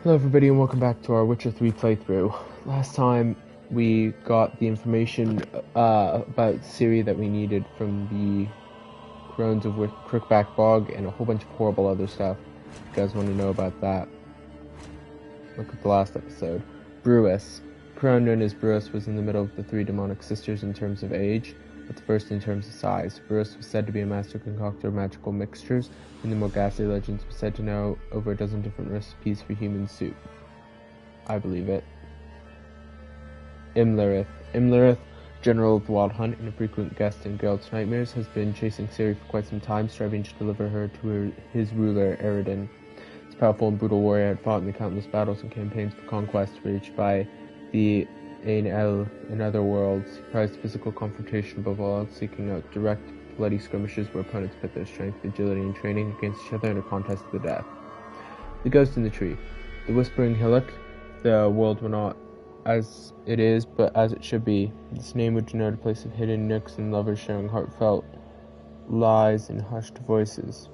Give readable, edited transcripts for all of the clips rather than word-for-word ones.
Hello everybody and welcome back to our Witcher 3 playthrough. Last time we got the information about Ciri that we needed from the Crones of Crookback Bog and a whole bunch of horrible other stuff. If you guys want to know about that, look at the last episode. Brewis. Crone known as Brewis was in the middle of the three demonic sisters in terms of age, but the first in terms of size. Brewis was said to be a master concoctor of magical mixtures, and the more ghastly legends was said to know over a dozen different recipes for human soup. I believe it. Imlerith, general of the Wild Hunt and a frequent guest in Geralt's nightmares, has been chasing Ciri for quite some time, striving to deliver her to his ruler, Eredin. This powerful and brutal warrior had fought in the countless battles and campaigns for conquest waged by the Ain-El in other worlds. He prized physical confrontation above all, seeking out direct, bloody skirmishes where opponents pit their strength, agility, and training against each other in a contest to the death. The Ghost in the Tree. The Whispering Hillock. The world will not as it is, but as it should be. This name would denote a place of hidden nooks and lovers sharing heartfelt lies and hushed voices.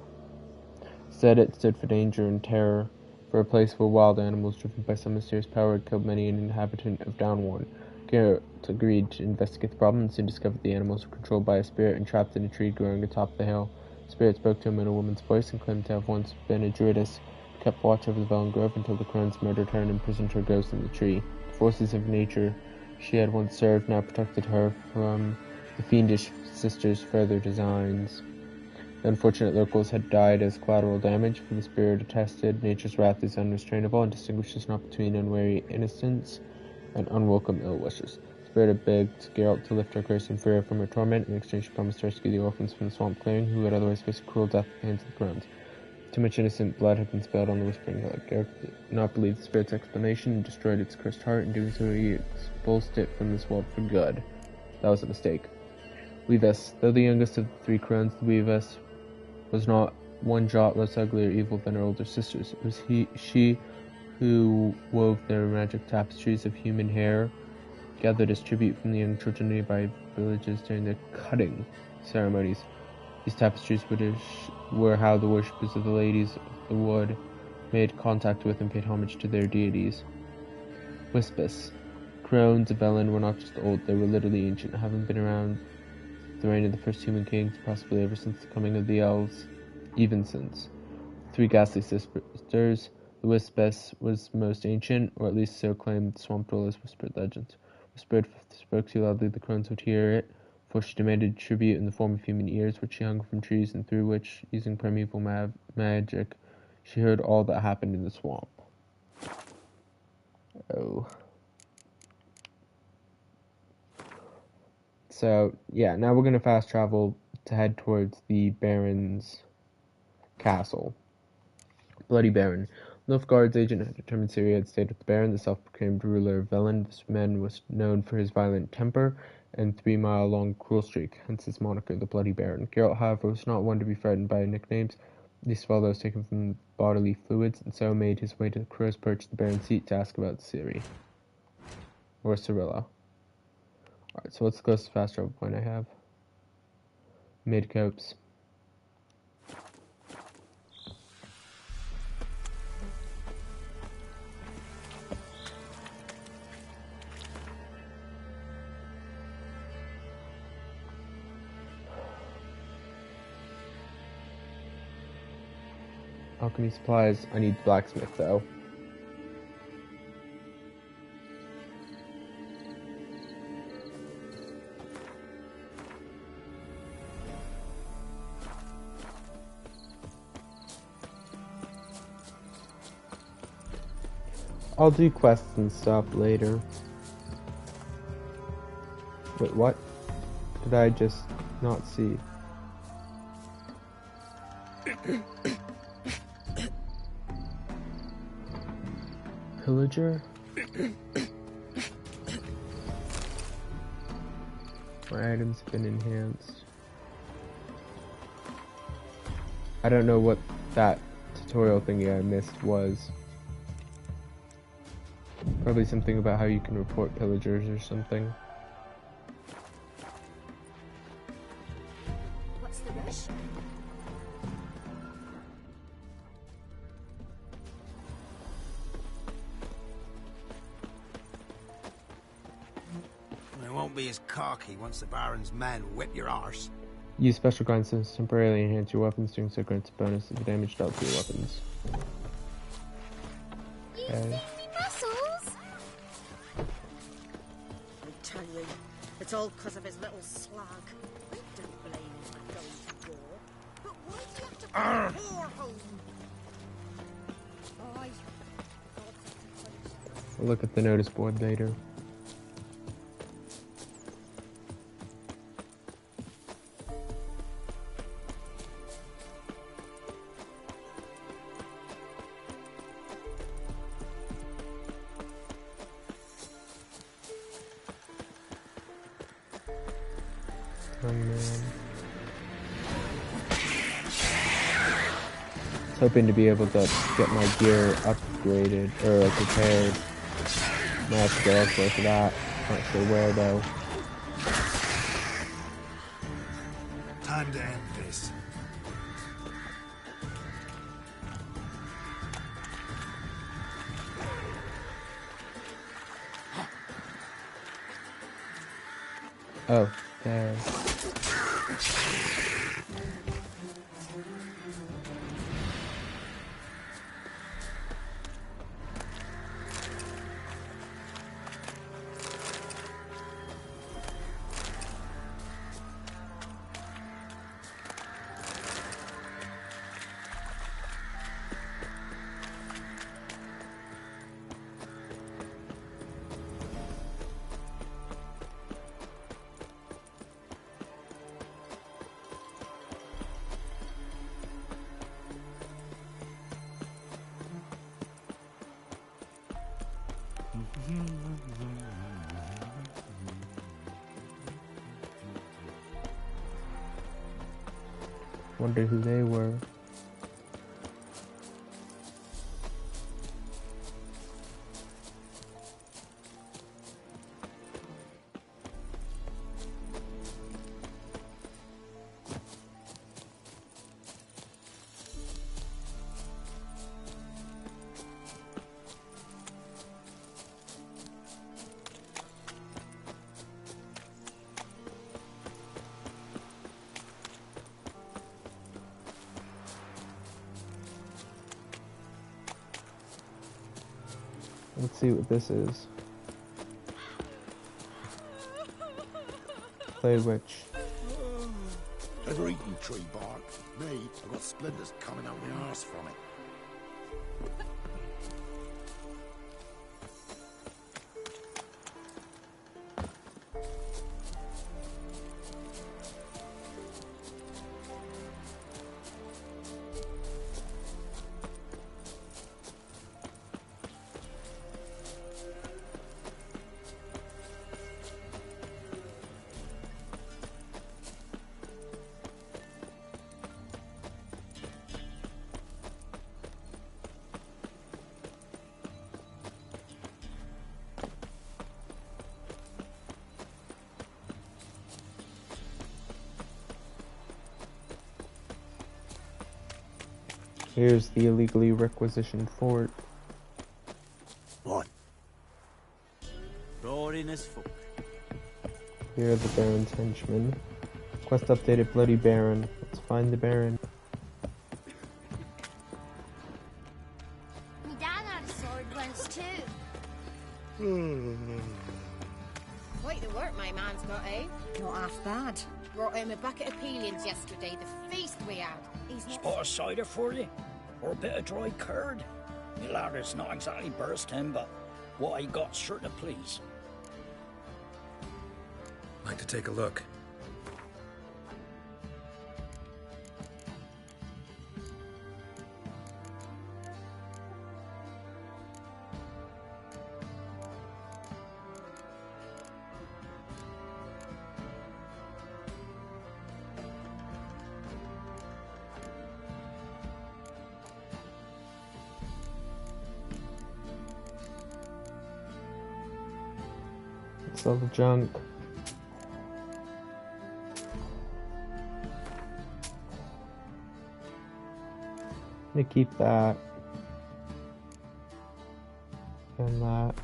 Instead, it stood for danger and terror, for a place where wild animals driven by some mysterious power had killed many an inhabitant of Downworn. Geralt agreed to investigate the problem and soon discovered the animals were controlled by a spirit and trapped in a tree growing atop the hill. The spirit spoke to him in a woman's voice and claimed to have once been a druidess who kept watch over the Velen Grove until the Crones murdered her and imprisoned her ghost in the tree. The forces of nature she had once served now protected her from the fiendish sisters' further designs. The unfortunate locals had died as collateral damage, for the spirit attested nature's wrath is unrestrainable and distinguishes not between unwary innocents and unwelcome ill-wishers. The spirit had begged Geralt to lift her curse and free her from her torment. In exchange, she promised to rescue the orphans from the swamp clearing, who would otherwise face a cruel death at the hands of the Crones. Too much innocent blood had been spilled on the Whispering Hillock. Geralt did not believe the spirit's explanation and destroyed its cursed heart. In doing so, he expulsed it from this world for good. That was a mistake. Weavess. Though the youngest of the three Crones, the Weavess was not one jot less ugly or evil than her older sisters. It was she who wove their magic tapestries of human hair, gathered as tribute from the young children of nearby villages during their cutting ceremonies. These tapestries were how the worshippers of the Ladies of the Wood made contact with and paid homage to their deities. Wispus. Crones of Velen were not just old, they were literally ancient, having been around the reign of the first human kings, possibly ever since the coming of the elves, even since. Three ghastly sisters, the Wispess was most ancient, or at least so claimed the swamp dwellers' whispered legends. Whispered if they spoke too loudly the Crones would hear it, for she demanded tribute in the form of human ears, which she hung from trees and through which, using primeval magic, she heard all that happened in the swamp. Oh. So, yeah, now we're going to fast travel to head towards the Baron's castle. Bloody Baron. Nilfgaard's agent had determined Ciri had stayed with the Baron, the self-proclaimed ruler of Velen. This man was known for his violent temper and 3-mile-long cruel streak, hence his moniker, the Bloody Baron. Geralt, however, was not one to be frightened by nicknames, least of all those taken from bodily fluids, and so made his way to the crow's perch, the Baron's seat, to ask about Ciri. Or Cirilla. Alright, so what's the closest fast travel point I have? Mid-copes. Alchemy supplies. I need blacksmith though. I'll do quests and stuff later. Wait, what? Did I just not see? Pillager? My items have been enhanced. I don't know what that tutorial thingy I missed was. Probably something about how you can report pillagers or something. What's the rush? won't be as cocky once the Baron's men whip your arse. Use special glances to temporarily enhance your weapons, doing so grants a bonus to the damage dealt to your weapons. You see me muscles? I tell you, it's all because of his little slug. I don't blame him for going to war. But why do you have to bring the poor home? Oh, We'll look at the notice board later. Oh man. I was hoping to be able to get my gear upgraded or repaired. Might have to go elsewhere for that. Not sure where though. Time to end this. Oh, there. Wonder who they were. Let's see what this is. Play witch. Ever eaten tree bark? Me, I've got splinters coming out my arse from it. Here's the illegally requisitioned fort. What? Roaring as fuck. Here are the Baron's henchmen. Quest updated Bloody Baron. Let's find the Baron. Me dad had a sword once too. Quite the work my man's got, eh? Not half bad. Brought him a bucket of peelings yesterday, the feast we had. He's not... Spot of cider for you? Or a bit of dry curd? Me lather's not exactly bursting, but what I got's sure to please. Like to take a look. It's all the junk. I'm gonna keep that. And that.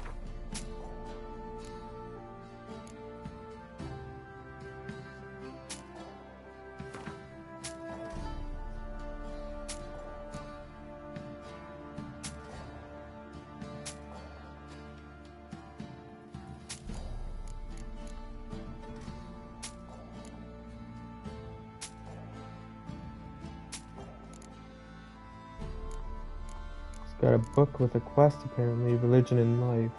Got a book with a quest apparently, religion and life.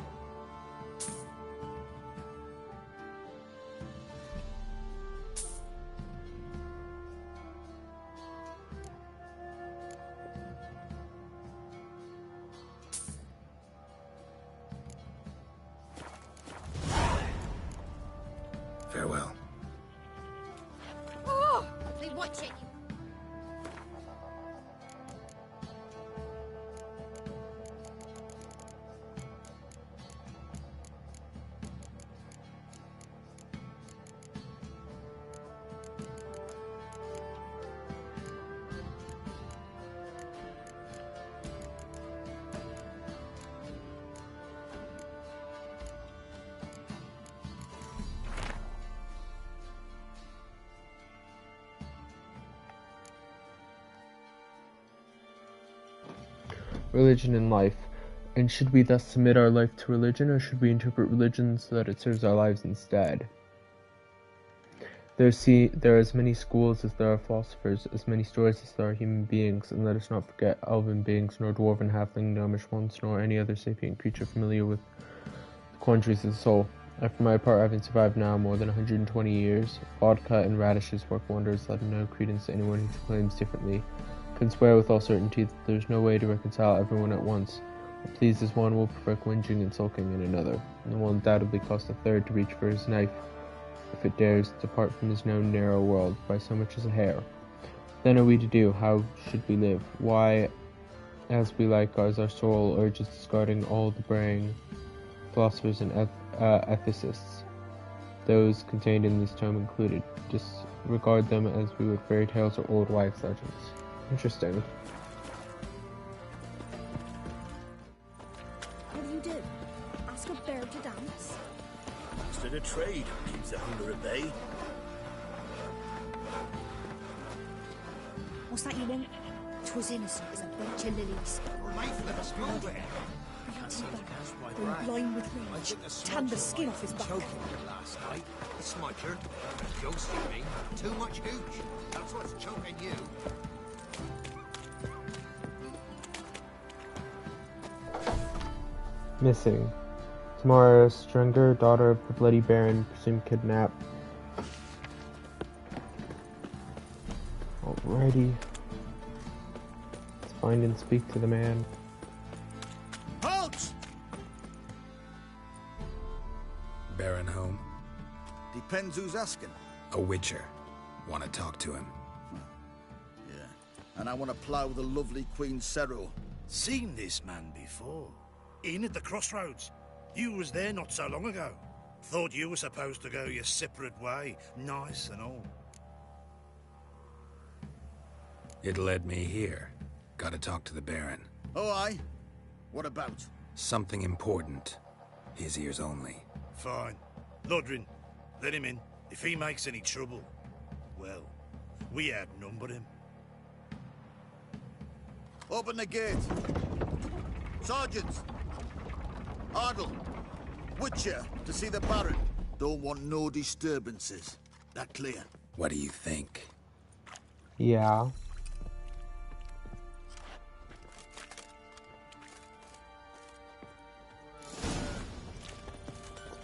Farewell. Oh, I've been watching. Religion and life. And should we thus submit our life to religion, or should we interpret religion so that it serves our lives instead? There are as many schools as there are philosophers, as many stories as there are human beings, and let us not forget elven beings, nor dwarven, halfling, gnomish ones, nor any other sapient creature familiar with the quandaries of the soul. And for my part, having survived now more than 120 years, vodka and radishes work wonders, letting no credence to anyone who claims differently. Can swear with all certainty that there's no way to reconcile everyone at once. What pleases one will provoke whinging and sulking in another, and will undoubtedly cost a third to reach for his knife, if it dares depart from his known narrow world by so much as a hair. Then are we to do? How should we live? Why, as we like, as our soul urges discarding all the braying philosophers and ethicists, those contained in this tome included, disregard them as we would fairy tales or old wives' legends. Interesting. What do you do? Ask a bird to dance? Instead of trade, keeps the hunger at bay. What's that you want? 'Twas innocent as a bunch of lilies. Going blind with rage, tanned the skin off his back. Last night, the smudger, ghosting me. Too much hooch. That's what's choking you. Missing. Tamara Stringer, daughter of the Bloody Baron, presumed kidnapped. Alrighty. Let's find and speak to the man. Halt! Baron home? Depends who's asking. A witcher. Want to talk to him? Yeah. And I want to plough the lovely Queen Ciri. Seen this man before. In at the crossroads. You was there not so long ago. Thought you were supposed to go your separate way, nice and all. It led me here. Gotta talk to the Baron. Oh, aye? What about? Something important. His ears only. Fine. Lodrin, let him in. If he makes any trouble, well, we outnumber him. Open the gate. Sergeants! Ardle! Witcher, to see the Baron. Don't want no disturbances. That clear? What do you think? Yeah.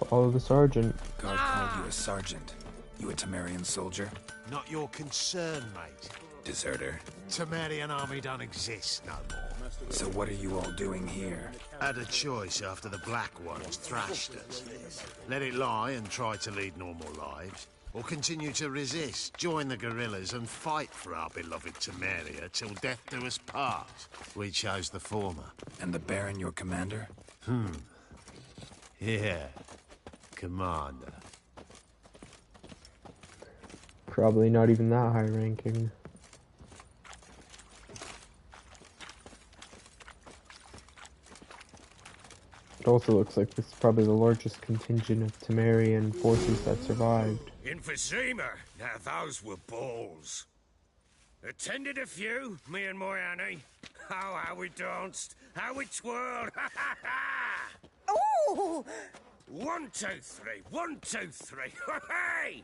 Follow the sergeant. Guard called you a sergeant. You a Temerian soldier? Not your concern, mate. Deserter. Temerian army don't exist no more. So what are you all doing here? Had a choice after the Black Ones thrashed us. Let it lie and try to lead normal lives, or continue to resist, join the guerrillas and fight for our beloved Temeria till death do us part. We chose the former. And the Baron your commander? Yeah. Commander. Probably not even that high ranking. It also looks like this is probably the largest contingent of Temerian forces that survived. Emphysema, now those were balls. Attended a few, me and my Annie. Oh, how we danced, how we twirled, ha ha ha! Oh! 1, 2, 3, 1, 2, 3, hey!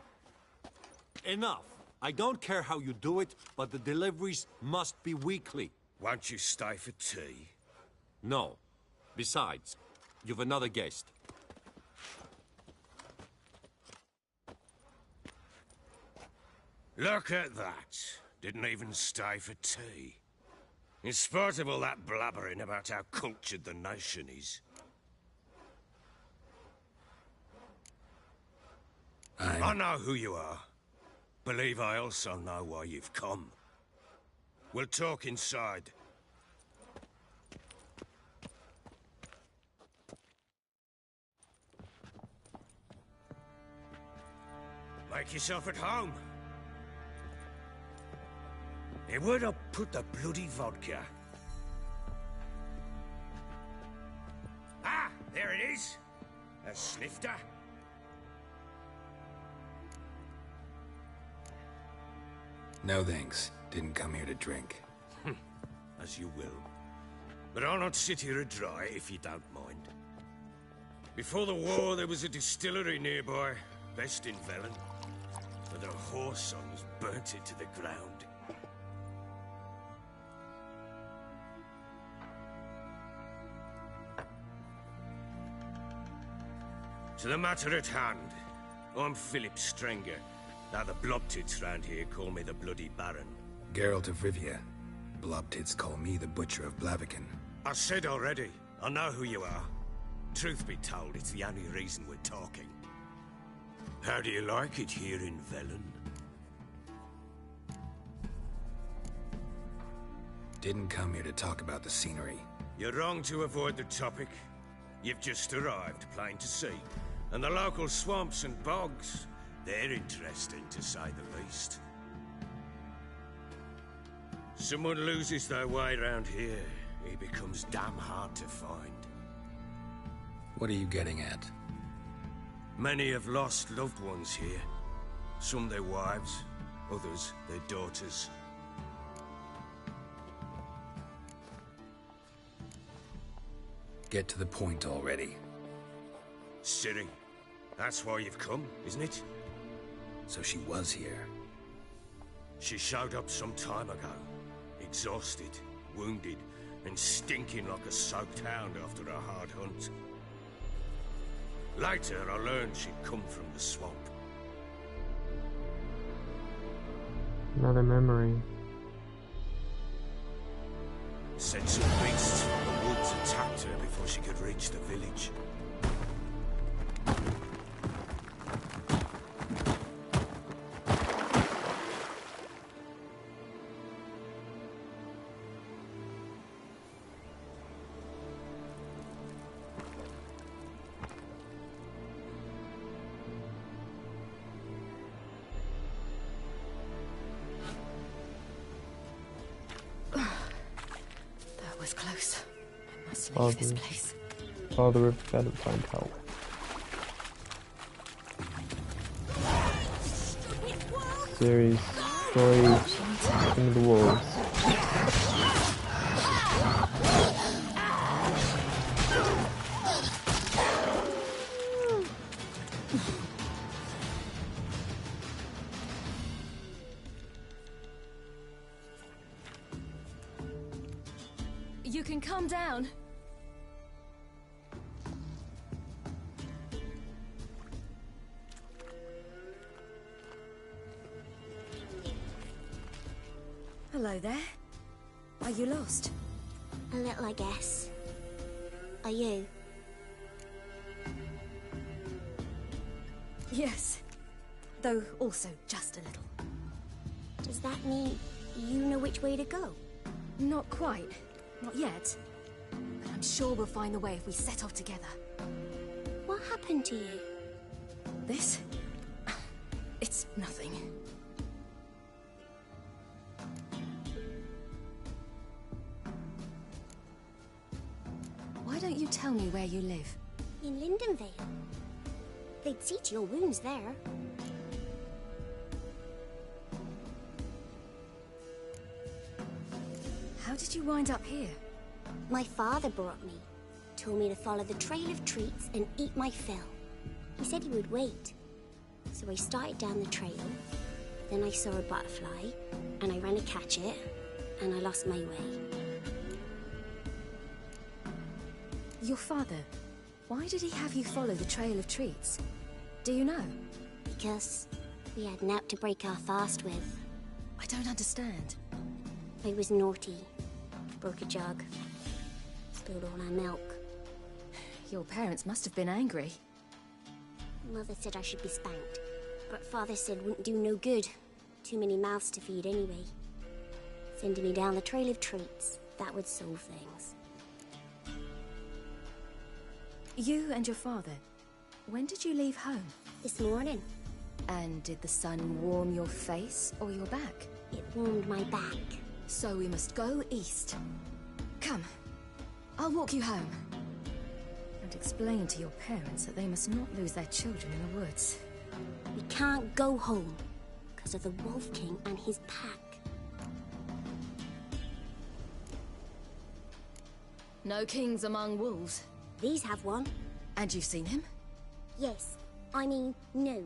Enough. I don't care how you do it, but the deliveries must be weekly. Won't you stay for tea? No. Besides, you've another guest. Look at that. Didn't even stay for tea. In spite of all that blabbering about how cultured the nation is. I know who you are. Believe I also know why you've come. We'll talk inside. Make yourself at home. Hey, where'd I put the bloody vodka? Ah, there it is. A snifter. No thanks. Didn't come here to drink. As you will. But I'll not sit here and dry if you don't mind. Before the war, there was a distillery nearby, best in Velen. But the whoreson burnt it to the ground. To the matter at hand, I'm Philip Strenger. Now the blobtits round here call me the Bloody Baron. Geralt of Rivia. Blobtits call me the Butcher of Blaviken. I said already, I know who you are. Truth be told, it's the only reason we're talking. How do you like it here in Velen? Didn't come here to talk about the scenery. You're wrong to avoid the topic. You've just arrived, plain to see. And the local swamps and bogs, they're interesting to say the least. Someone loses their way around here, he becomes damn hard to find. What are you getting at? Many have lost loved ones here. Some their wives, others their daughters. Get to the point already. Ciri, that's why you've come, isn't it? So she was here. She showed up some time ago. Exhausted, wounded, and stinking like a soaked hound after a hard hunt. Later, I learned she'd come from the swamp. Another memory. Said some beasts from the woods attacked her before she could reach the village. Was close. I must leave this place. Father of Valentine help. Ciri destroys into the walls. You can calm down. Hello there. Are you lost? A little, I guess. Are you? Yes. Though also just a little. Does that mean you know which way to go? Not quite. Not yet. But I'm sure we'll find the way if we set off together. What happened to you? This? It's nothing. Why don't you tell me where you live? In Lindenvale. They'd see to your wounds there. How did you wind up here? My father brought me. Told me to follow the trail of treats and eat my fill. He said he would wait. So I started down the trail. Then I saw a butterfly, and I ran to catch it, and I lost my way. Your father, why did he have you follow the trail of treats? Do you know? Because we had naught to break our fast with. I don't understand. I was naughty. Broke a jug. Spilled all our milk. Your parents must have been angry. Mother said I should be spanked, but Father said wouldn't do no good. Too many mouths to feed anyway. Sending me down the trail of treats, that would solve things. You and your father, when did you leave home? This morning. And did the sun warm your face or your back? It warmed my back. So we must go east. Come, I'll walk you home. And explain to your parents that they must not lose their children in the woods. We can't go home, because of the Wolf King and his pack. No kings among wolves. These have one. And you've seen him? Yes. I mean, no.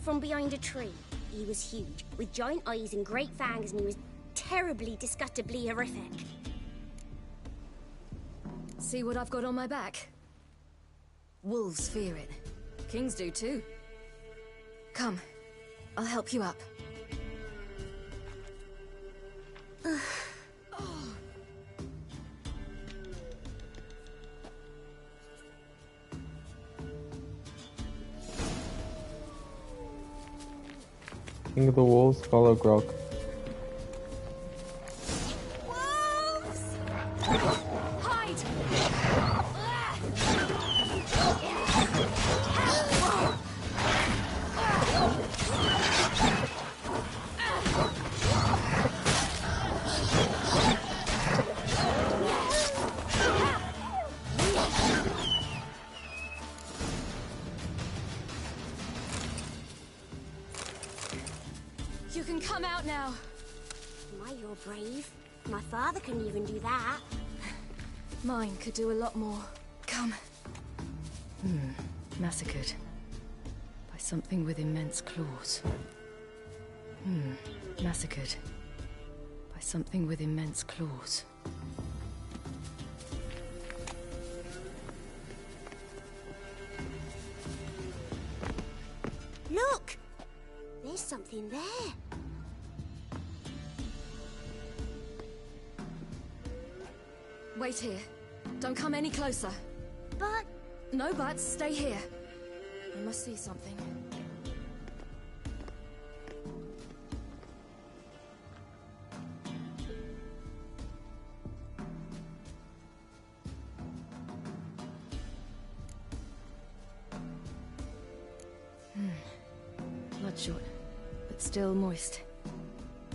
From behind a tree. He was huge, with giant eyes and great fangs, and he was terribly, disgustingly horrific. See what I've got on my back? Wolves fear it. Kings do too. Come, I'll help you up. King of the Wolves, follow Grok. Hide! You can come out now. My, you're brave. My father couldn't even do that. Mine could do a lot more. Come. Massacred. By something with immense claws. Massacred. By something with immense claws. Look! There's something there. Wait here. Don't come any closer. But... No buts. Stay here. I must see something. Bloodshot, but still moist.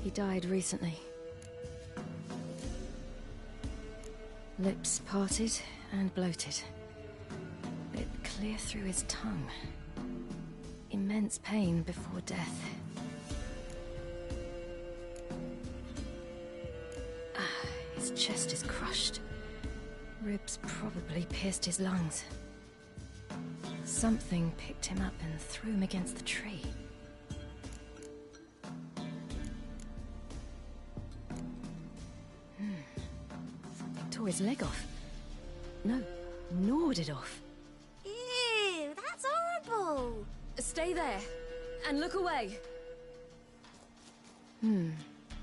He died recently. Lips parted and bloated. Bit clear through his tongue. Immense pain before death. His chest is crushed. Ribs probably pierced his lungs. Something picked him up and threw him against the tree. Tore his leg off. No, gnawed it off. Ew, that's horrible. Stay there, and look away.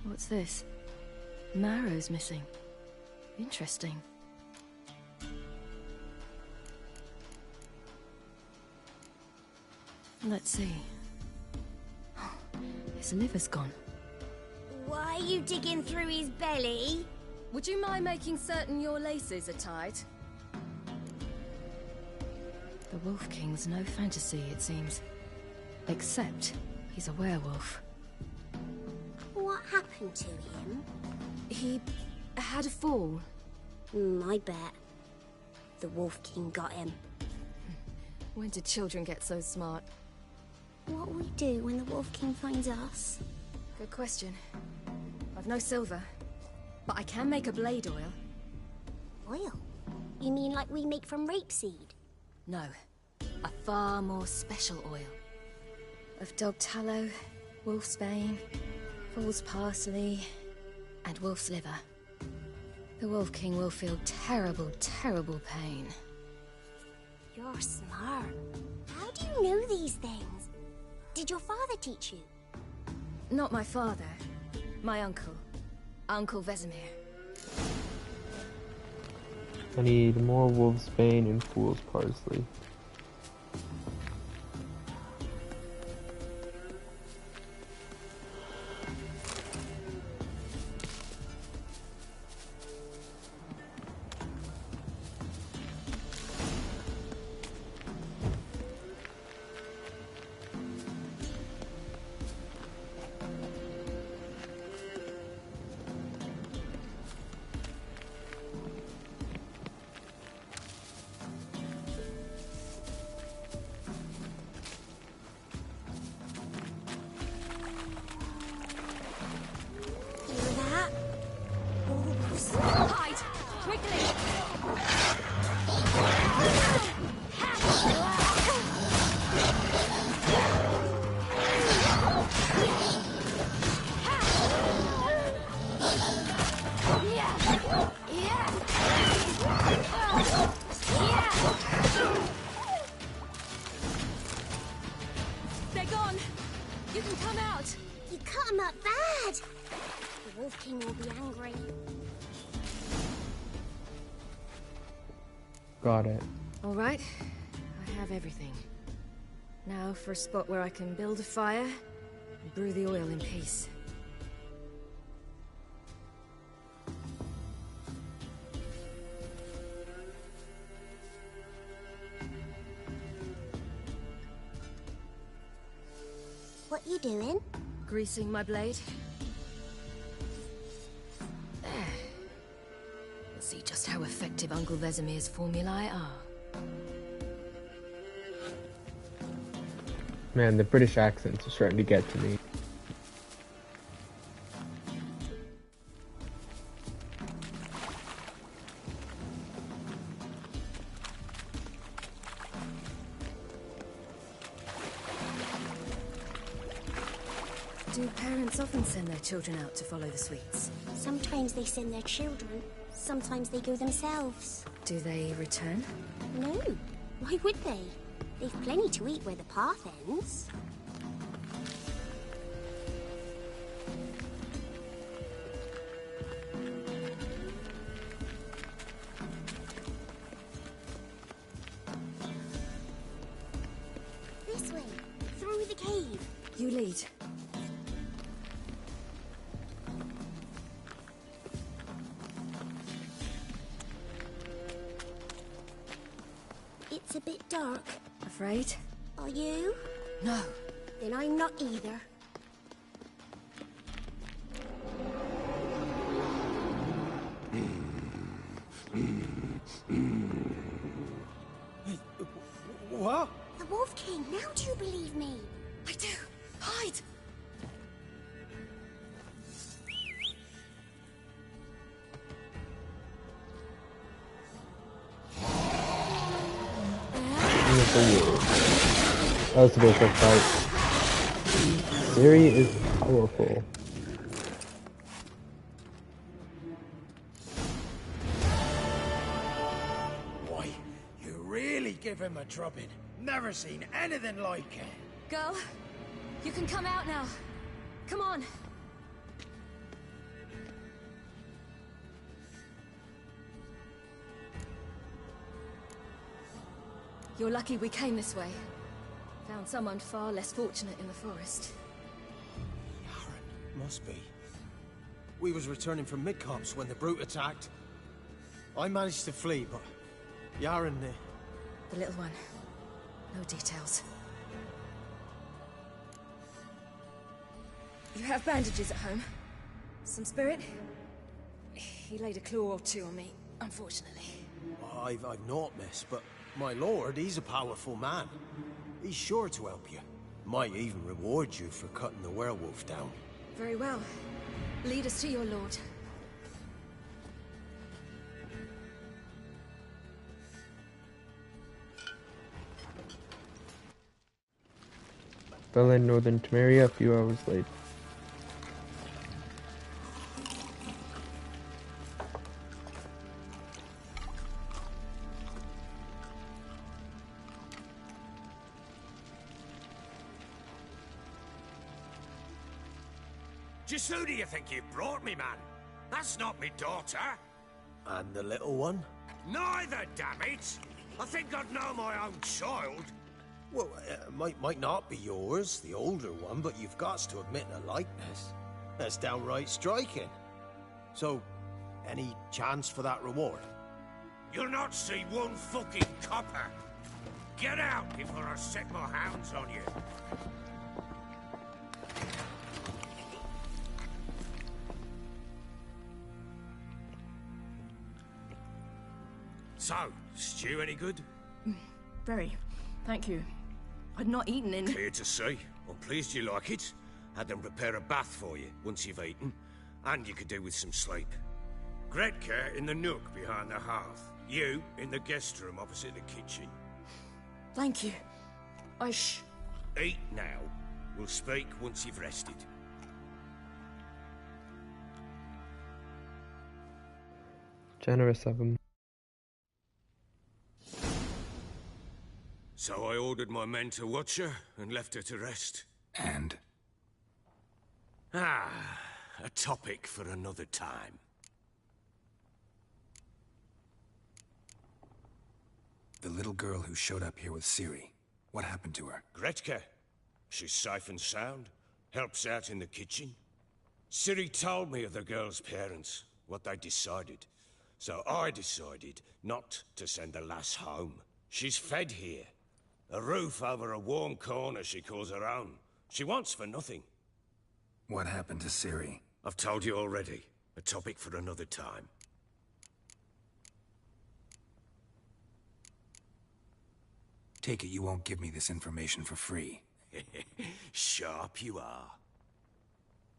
What's this? Marrow's missing. Interesting. Let's see. His liver's gone. Why are you digging through his belly? Would you mind making certain your laces are tied? The Wolf King's no fantasy, it seems. Except he's a werewolf. What happened to him? He had a fall. I bet. The Wolf King got him. When did children get so smart? What will we do when the Wolf King finds us? Good question. I've no silver, but I can make a blade oil. Oil? You mean like we make from rapeseed? No, a far more special oil. Of dog tallow, wolf's bane, fool's parsley, and wolf's liver. The Wolf King will feel terrible, terrible pain. You're smart. How do you know these things? Did your father teach you? Not my father. My uncle. Uncle Vesemir. I need more wolf's bane and fool's parsley. They're gone. You can come out. You cut him up bad. The Wolf King will be angry. Got it. All right. I have everything. Now for a spot where I can build a fire and brew the oil in peace. What you doing? Greasing my blade. There. We'll see just how effective Uncle Vesemir's formulae are. Man, the British accents are starting to get to me. Do parents often send their children out to follow the sweets? Sometimes they send their children. Sometimes they go themselves. Do they return? No. Why would they? They've plenty to eat where the path ends. This way. Through the cave. You lead. It's a bit dark. Afraid? Are you? No. Then I'm not either. What? The Wolf King, now do you believe me? I do. Hide! That was a bit quick fight. Ciri is powerful. Boy, you really give him a drubbing. Never seen anything like it. Girl, you can come out now. Come on. You're lucky we came this way. Found someone far less fortunate in the forest. Yaron, must be. We was returning from mid-comps when the brute attacked. I managed to flee, but Yaron... The little one. No details. You have bandages at home? Some spirit? He laid a claw or two on me, unfortunately. I've naught, miss, but my lord, he's a powerful man. He's sure to help you. Might even reward you for cutting the werewolf down. Very well. Lead us to your lord. Fell in northern Temeria a few hours late. Just who do you think you've brought me, man? That's not me daughter. And the little one? Neither, damn it! I think I'd know my own child. Well, might not be yours, the older one, but you've got to admit a likeness. That's downright striking. So, any chance for that reward? You'll not see one fucking copper. Get out before I set my hounds on you. So, stew any good? Very. Thank you. I'd not eaten in... Clear to see. I'm pleased you like it. Had them prepare a bath for you once you've eaten. And you could do with some sleep. Gretka in the nook behind the hearth. You in the guest room opposite the kitchen. Thank you. Eat now. We'll speak once you've rested. Generous of him. So I ordered my men to watch her and left her to rest. And? A topic for another time. The little girl who showed up here with Ciri. What happened to her? Gretka. She's safe and sound. Helps out in the kitchen. Ciri told me of the girl's parents, what they decided. So I decided not to send the lass home. She's fed here. A roof over a warm corner she calls her own. She wants for nothing. What happened to Ciri? I've told you already. A topic for another time. Take it you won't give me this information for free. Sharp you are.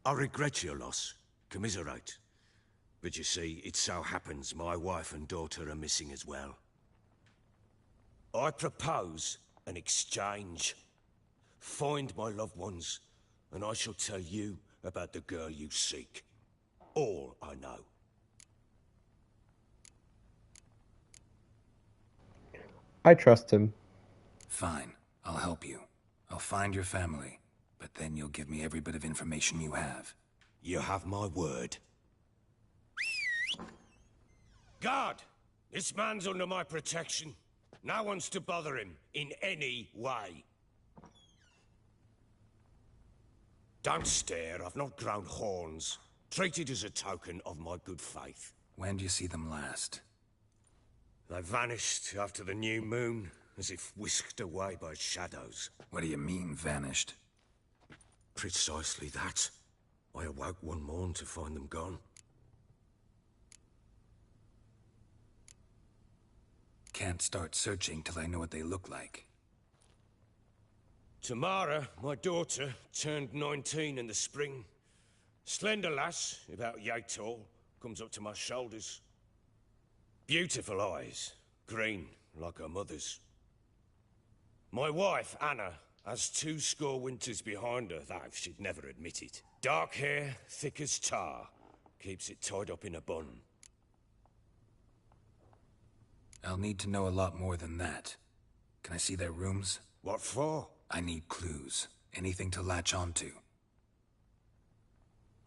I regret your loss. Commiserate. But you see, it so happens my wife and daughter are missing as well. I propose an exchange. Find my loved ones, and I shall tell you about the girl you seek. All I know. I trust him. Fine. I'll help you. I'll find your family, but then you'll give me every bit of information you have. You have my word. Guard! This man's under my protection. No one's to bother him in any way. Don't stare, I've not grown horns. Treat it as a token of my good faith. When do you see them last? They vanished after the new moon, as if whisked away by shadows. What do you mean, vanished? Precisely that. I awoke one morn to find them gone. Can't start searching till I know what they look like. Tamara, my daughter, turned 19 in the spring. Slender lass, about yay tall, comes up to my shoulders. Beautiful eyes, green like her mother's. My wife, Anna, has 20 winters behind her, though she'd never admit it. Dark hair, thick as tar, keeps it tied up in a bun. I'll need to know a lot more than that. Can I see their rooms? What for? I need clues. Anything to latch onto.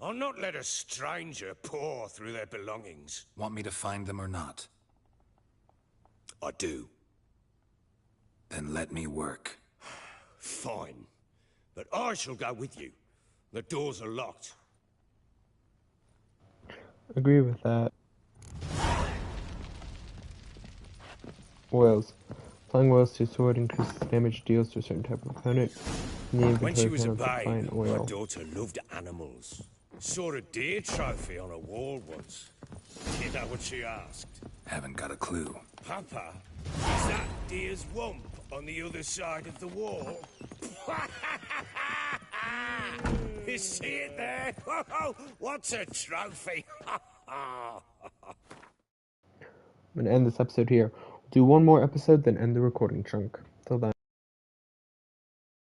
I'll not let a stranger pore through their belongings. Want me to find them or not? I do. Then let me work. Fine. But I shall go with you. The doors are locked. Agree with that. Oils. Applying oils to a sword increases damage deals to a certain type of opponent. When she was a babe, my daughter loved animals. Saw a deer trophy on a wall once. You know what she asked? Haven't got a clue. Papa, is that deer's wump on the other side of the wall? You see it there? What's a trophy? I'm going to end this episode here. We'll do one more episode, then end the recording chunk. Till then.